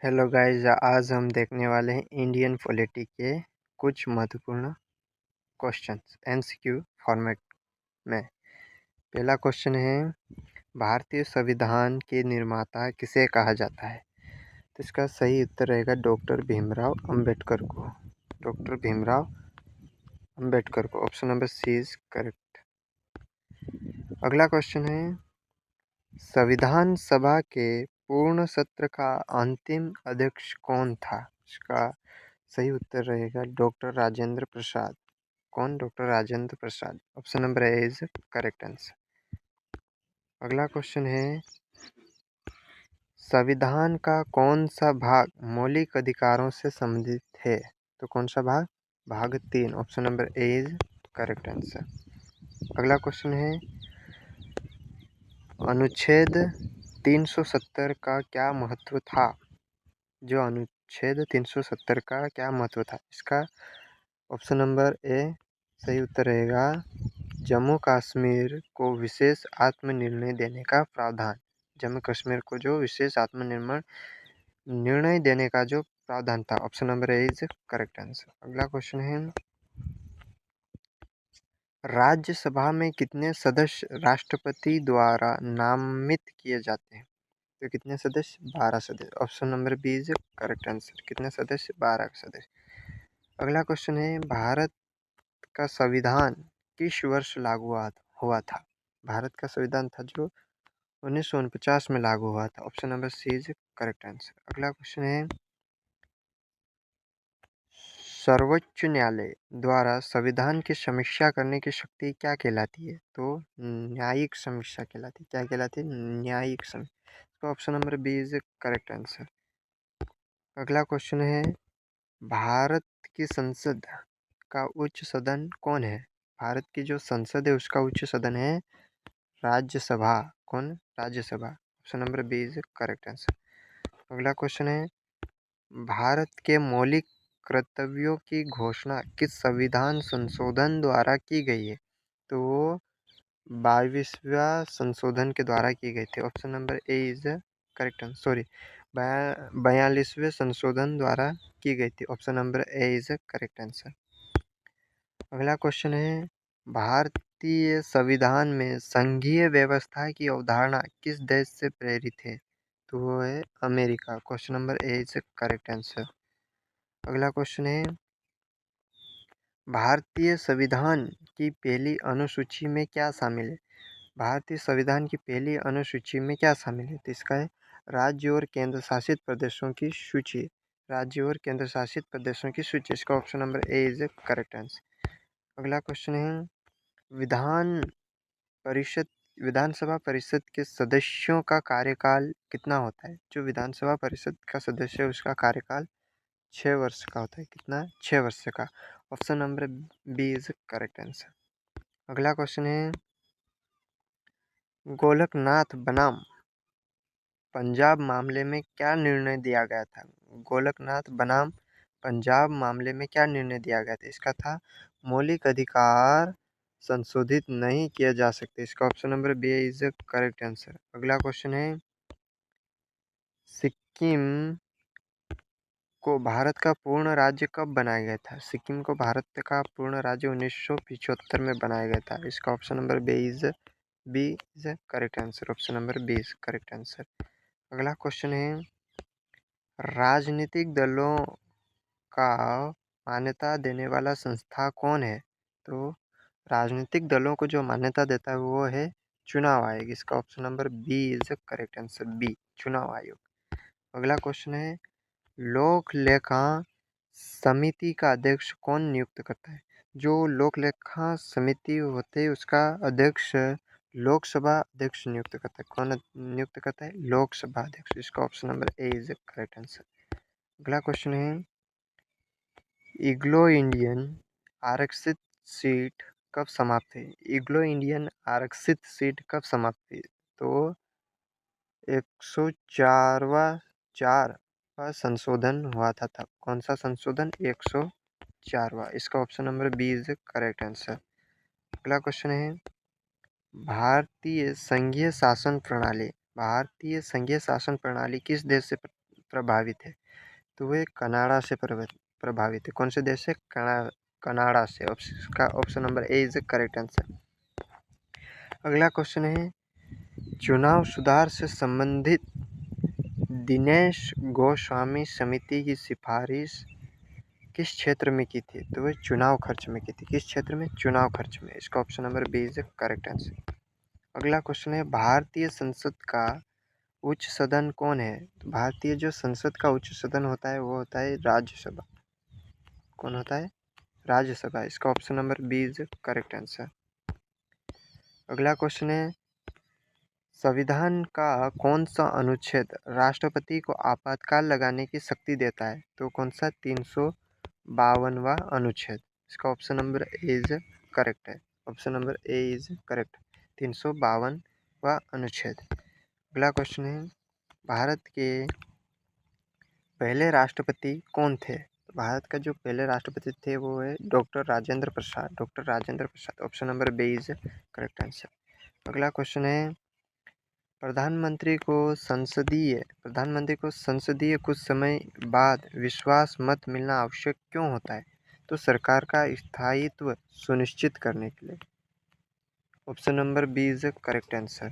Hello guys, आज हम देखने वाले हैं इंडियन पॉलिटी के कुछ महत्वपूर्ण क्वेश्चंस एमसीक्यू फॉर्मेट में। पहला क्वेश्चन है, भारतीय संविधान के निर्माता किसे कहा जाता है? तो इसका सही उत्तर रहेगा डॉक्टर भीमराव अंबेडकर को। डॉक्टर भीमराव अंबेडकर को। Option number C is correct. अगला क्वेश्चन है, संविधान सभा के पूर्ण सत्र का अंतिम अध्यक्ष कौन था? इसका सही उत्तर रहेगा डॉक्टर राजेंद्र प्रसाद। कौन? Doctor Rajendra Prasad. Option number A is correct answer. अगला क्वेश्चन है, संविधान का कौन सा भाग मौलिक अधिकारों से संबंधित है? तो कौन सा भाग? भाग 3। Option number A is correct answer. अगला क्वेश्चन है, अनुच्छेद 370 का क्या महत्व था? जो अनुच्छेद 370 का क्या महत्व था? इसका ऑप्शन नंबर ए सही उत्तर रहेगा जम्मू कश्मीर को विशेष आत्मनिर्णय देने का प्रावधान। जम्मू कश्मीर को जो विशेष आत्मनिर्भर निर्णय देने का जो प्रावधान था। Option number A is correct answer. अगला क्वेश्चन है, राज्यसभा में कितने सदस्य राष्ट्रपति द्वारा नामित किए जाते हैं? तो कितने सदस्य? 12 सदस्य। Option number B is correct answer. कितने सदस्य? 12 सदस्य। अगला क्वेश्चन है, भारत का संविधान किस वर्ष लागू हुआ था? भारत का संविधान था जो 1949 में लागू हुआ था। Option number C is correct answer. अगला क्वेश्चन है, सर्वोच्च न्यायालय द्वारा संविधान की समीक्षा करने की शक्ति क्या कहलाती है? तो न्यायिक समीक्षा कहलाती है। क्या कहलाती है? न्यायिक समीक्षा। तो option number B is correct answer. अगला क्वेश्चन है, भारत की संसद का उच्च सदन कौन है? भारत की जो संसद है उसका उच्च सदन है राज्यसभा। कौन? Rajya Sabha. Option number B is correct answer. अगला क्वेश्चन है, भारत के मौलिक कर्तव्यों की घोषणा किस संविधान संशोधन द्वारा की गई है? तो वो 22वां संशोधन के द्वारा की गई थी। Option number A is correct answer. Sorry, 42वें संशोधन द्वारा की गई थी। Option number A is correct answer. अगला क्वेश्चन है, भारतीय संविधान में संघीय व्यवस्था की अवधारणा किस देश से प्रेरित है? तो वो है America. Question number A is correct answer. अगला क्वेश्चन है, भारतीय संविधान की पहली अनुसूची में क्या शामिल है? भारतीय संविधान की पहली अनुसूची में क्या शामिल है? तो इसका है राज्य और केंद्र शासित प्रदेशों की सूची। राज्य और केंद्र शासित प्रदेशों की सूची। इसका option number A is correct answer. अगला क्वेश्चन है, विधान परिषद विधानसभा परिषद के सदस्यों का कार्यकाल कितना होता है? जो विधानसभा परिषद का सदस्य है उसका कार्यकाल 6 वर्ष का होता है। कितना? 6 वर्ष का। Option number B is correct answer. अगला क्वेश्चन है, गोलकनाथ बनाम पंजाब मामले में क्या निर्णय दिया गया था? गोलकनाथ बनाम पंजाब मामले में क्या निर्णय दिया गया था? इसका था मौलिक अधिकार संशोधित नहीं किए जा सकते। इसका option number B is correct answer. अगला क्वेश्चन है, सिक्किम को भारत का पूर्ण राज्य कब बनाया गया था? सिक्किम को भारत का पूर्ण राज्य 1975 में बनाया गया था। इसका option number B is correct answer. Option number B is correct answer. अगला क्वेश्चन है, राजनीतिक दलों का मान्यता देने वाला संस्था कौन है? तो राजनीतिक दलों को जो मान्यता देता है वो है चुनाव आयोग। इसका option number B is correct answer. B, चुनाव आयोग। अगला क्वेश्चन है, लोक लेखा समिति का अध्यक्ष कौन नियुक्त करता है? जो लोक लेखा समिति होती है उसका अध्यक्ष लोकसभा अध्यक्ष नियुक्त करता है। कौन नियुक्त करता है? लोकसभा अध्यक्ष। इसका option number A is correct answer. अगला क्वेश्चन है, एंग्लो इंडियन आरक्षित सीट कब समाप्त हुई? एंग्लो इंडियन आरक्षित सीट कब समाप्त हुई? तो 104वां संशोधन हुआ था तब। कौन सा संशोधन? 104वां। इसका option number B is correct answer. अगला क्वेश्चन है, भारतीय संघीय शासन प्रणाली किस देश से प्रभावित है? तो वे कनाडा से प्रभावित है। कौन से देश से? कनाडा से। इसका option number A is correct answer. अगला क्वेश्चन है, चुनाव सुधार से संबंधित दिनेश गोस्वामी समिति की सिफारिश किस क्षेत्र में की थी? तो वह चुनाव खर्च में की थी। किस क्षेत्र में? चुनाव खर्च में। इसका option number B is correct answer. अगला क्वेश्चन है, भारतीय संसद का उच्च सदन कौन है? तो भारतीय जो संसद का उच्च सदन होता है वो होता है राज्यसभा। कौन होता है? राज्यसभा। इसका option number B is correct answer. अगला क्वेश्चन है, संविधान का कौन सा अनुच्छेद राष्ट्रपति को आपातकाल लगाने की शक्ति देता है? तो कौन सा? 352वां अनुच्छेद। इसका option number A is correct है। Option number A is correct, 352वां अनुच्छेद। अगला क्वेश्चन है, भारत के पहले राष्ट्रपति कौन थे? भारत का जो पहले राष्ट्रपति थे वो है doctor Rajendra Prasad. Doctor Rajendra Prasad. Option number B is correct answer. अगला क्वेश्चन है, प्रधानमंत्री को संसदीय कुछ समय बाद विश्वास मत मिलना आवश्यक क्यों होता है? तो सरकार का स्थायित्व सुनिश्चित करने के लिए। Option number B is correct answer.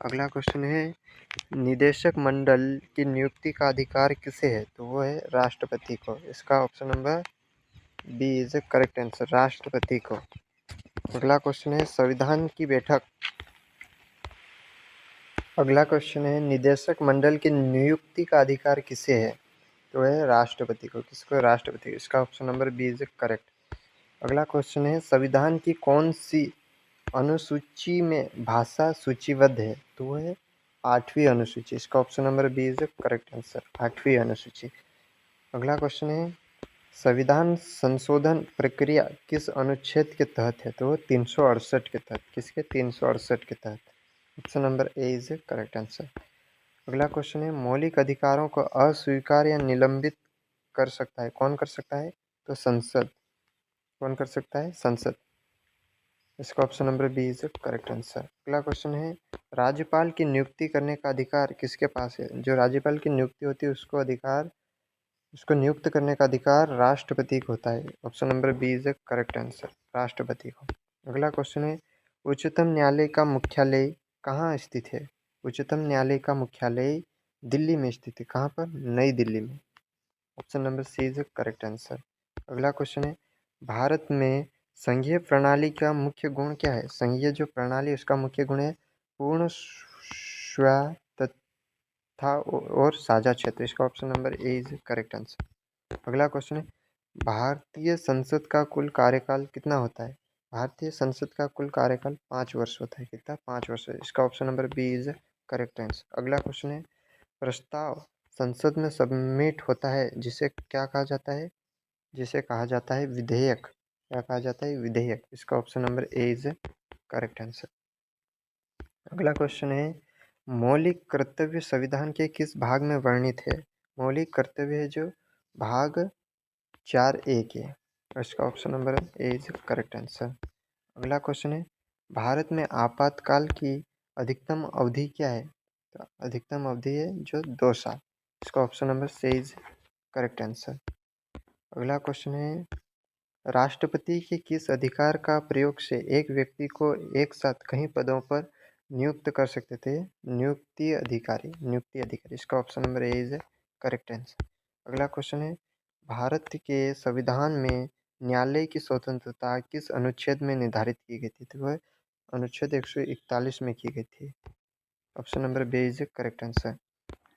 अगला क्वेश्चन है, निदेशक मंडल की नियुक्ति का अधिकार किसे है? तो वो है राष्ट्रपति को। इसका option number B is correct answer, राष्ट्रपति को। अगला क्वेश्चन है, निदेशक मंडल की नियुक्ति का अधिकार किसे है? तो है राष्ट्रपति को। किसको? राष्ट्रपति। इसका option number B is correct. अगला क्वेश्चन है, संविधान की कौन सी अनुसूची में भाषा सूचीबद्ध है? तो वो है 8वीं अनुसूची। इसका option number B is correct answer, 8वीं अनुसूची। अगला क्वेश्चन है, संविधान संशोधन प्रक्रिया किस अनुच्छेद के तहत है? तो 368 के तहत। किसके? 368 के तहत। Option number A is correct answer. अगला क्वेश्चन है, मौलिक अधिकारों को अस्वीकार या निलंबित कर सकता है? कौन कर सकता है? तो संसद। कौन कर सकता है? संसद। इसका option number B is correct answer. अगला क्वेश्चन है, राज्यपाल की नियुक्ति करने का अधिकार किसके पास है? जो राज्यपाल की नियुक्ति होती है उसको नियुक्त करने का अधिकार राष्ट्रपति को होता है। Option number B is correct answer, राष्ट्रपति को। अगला क्वेश्चन है, उच्चतम न्यायालय का मुख्यालय कहाँ स्थित है? उच्चतम न्यायालय का मुख्यालय दिल्ली में स्थित है। कहाँ पर? नई दिल्ली में। Option number C is correct answer. अगला क्वेश्चन है, भारत में संघीय प्रणाली का मुख्य गुण क्या है? संघीय जो प्रणाली उसका मुख्य गुण है पूर्ण स्वायत्तता और साझा क्षेत्र। इसका option number A is correct answer. अगला क्वेश्चन है, भारतीय संसद का कुल कार्यकाल कितना होता है? भारतीय संसद का कुल कार्यकाल 5 वर्ष होता है। कितना? 5 वर्ष। इसका option number B is correct answer. अगला क्वेश्चन है, प्रस्ताव संसद में सबमिट होता है जिसे क्या कहा जाता है? जिसे कहा जाता है विधेयक। क्या कहा जाता है? विधेयक। इसका option number A is correct answer. अगला क्वेश्चन है, मौलिक कर्तव्य संविधान के किस भाग में वर्णित है? मौलिक कर्तव्य है जो भाग 4A के। इसका option number A is correct answer. अगला क्वेश्चन है, भारत में आपातकाल की अधिकतम अवधि क्या है? तो अधिकतम अवधि है जो 2 साल। इसका option number C is correct answer. अगला क्वेश्चन है, राष्ट्रपति के किस अधिकार का प्रयोग से एक व्यक्ति को एक साथ कई पदों पर नियुक्त कर सकते थे? नियुक्ति अधिकारी। नियुक्ति अधिकारी। इसका option number A is correct answer. अगला क्वेश्चन है, भारत के संविधान में न्यायालय की स्वतंत्रता किस अनुच्छेद में निर्धारित की गई थी? तो वह अनुच्छेद 141 में की गई थी। Option number B is correct answer.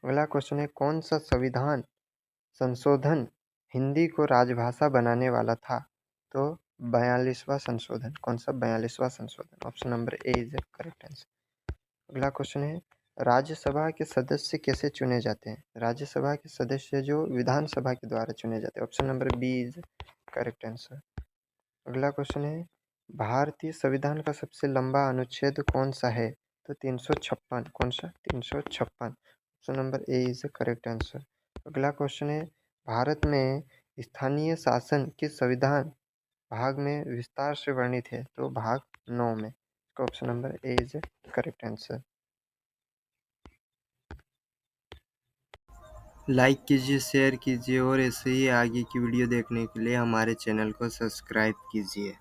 अगला क्वेश्चन है, कौन सा संविधान संशोधन हिंदी को राजभाषा बनाने वाला था? तो 42वां संशोधन। कौन सा? 42वां संशोधन। Option number A is correct answer. अगला क्वेश्चन है, राज्यसभा के सदस्य कैसे चुने जाते हैं? राज्यसभा के सदस्य जो विधानसभा के द्वारा चुने जाते हैं। Option number B is correct answer. अगला क्वेश्चन है, भारतीय संविधान का सबसे लंबा अनुच्छेद कौन सा है? तो 356। कौन सा? 356। Option number A is correct answer. अगला क्वेश्चन है, भारत में स्थानीय शासन किस संविधान भाग में विस्तार से वर्णित है? तो भाग 9 में। इसका option number A is correct answer. Like कीजिए, शेयर कीजिए और ऐसे ही आगे की वीडियो देखने के लिए हमारे चैनल को सब्सक्राइब कीजिए।